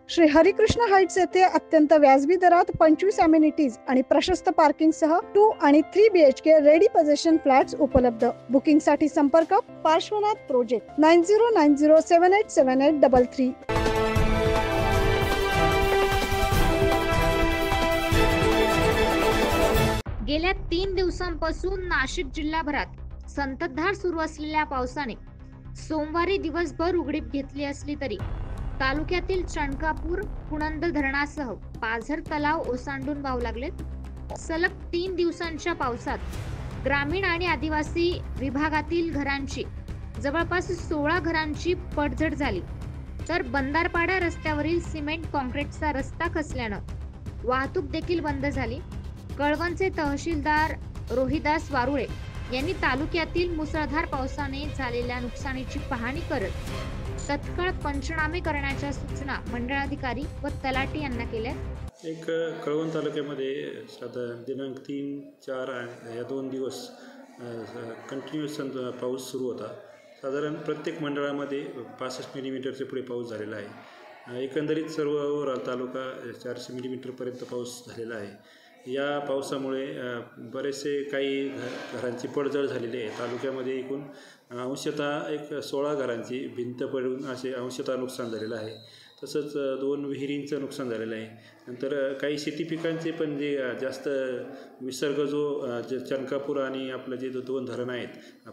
Shri Harikrishna Heights येथे अत्यंत व्याजबी दरात 25 अमेनिटीज आणि प्रशस्त पार्किंग सह 2 आणि 3 BHK रेडी पोझिशन फ्लॅट्स उपलब्ध। बुकिंग साठी संपर्क पार्श्वनाथ प्रोजेक्ट 9090787833। गेल्या 3 दिवसांपासून नाशिक जिल्हाभरात संततधार सुरू असलेल्या पावसाने सोमवारी दिवसभर उघडीप घेतली असली तरी तालुक्यातील चणकापूर पुणंद धरणासह पाझर तलाव ओसांडून वाहू लागलेत। सलग 3 दिवसांच्या पावसात ग्रामीण आणि आदिवासी विभागातील घरांची जवळपास 16 घरांची पडझड झाली, तर बंदारपाडा रस्त्यावरील सिमेंट कॉन्क्रीटचा रस्ता खचल्यानं वाहतूक देखील बंद झाली। कळवणचे तहसीलदार रोहिदास वारुळे यांनी तालुक्यातील मुसळधार पावसाने झालेल्या नुकसानीची पाहणी करत तत्काळ पंचनामे करण्याच्या सूचना मंडळाधिकारी व तलाठी यांना केल्या। एक कळवण तालुक्यामध्ये साधारण दिनांक 3-4 या 2 दिवस कंटिन्युअस पाऊस सुरू होता। साधारण प्रत्येक मंडळामध्ये 65 मिलीमीटरचे पुढे पाऊस झालेला आहे। एकंदरीत सर्व ओव्हरऑल तालुका 400 मिलीमीटरपर्यंत पाऊस झालेला आहे। या पावसामुळे बरेचसे काही घरांची पडझड झालेली आहे। तालुक्यामध्ये एकूण अंशतः 16 घरांची भिंत पडून असे अंशतः नुकसान झालेलं आहे। तसंच 2 विहिरींचं नुकसान झालेलं आहे। नंतर काही शेती पिकांचे पण जे जास्त विसर्ग जो चणकापूर आणि आपलं जे 2 धरण आहेत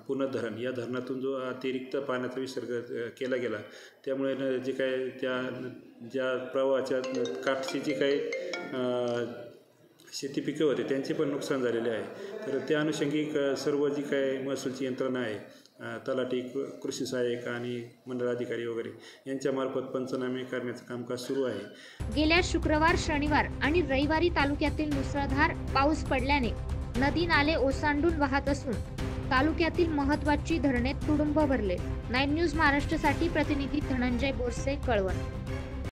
पुणंद धरण, या धरणातून जो अतिरिक्त पाण्याचा विसर्ग केला गेला त्यामुळे जे काय ज्या प्रवाहाच्या काठची जी काही शेती पिकं होते त्यांचे पण नुकसान झालेले आहे। तर त्या अनुषंगिक सर्व जी काही महसूलची यंत्रणा आहे, तलाठी, कृषी सहाय्यक आणि मंडळ अधिकारी वगैरे यांच्यामार्फत पंचनामे करण्याचं कामकाज सुरू आहे। गेल्या शुक्रवार, शनिवार आणि रविवारी तालुक्यातील मुसळधार पाऊस पडल्याने नदी नाले ओसांडून वाहत असून तालुक्यातील महत्त्वाची धरणे तुडुंब भरले। 9 न्यूज महाराष्ट्रासाठी प्रतिनिधी धनंजय बोरसे, कळवण।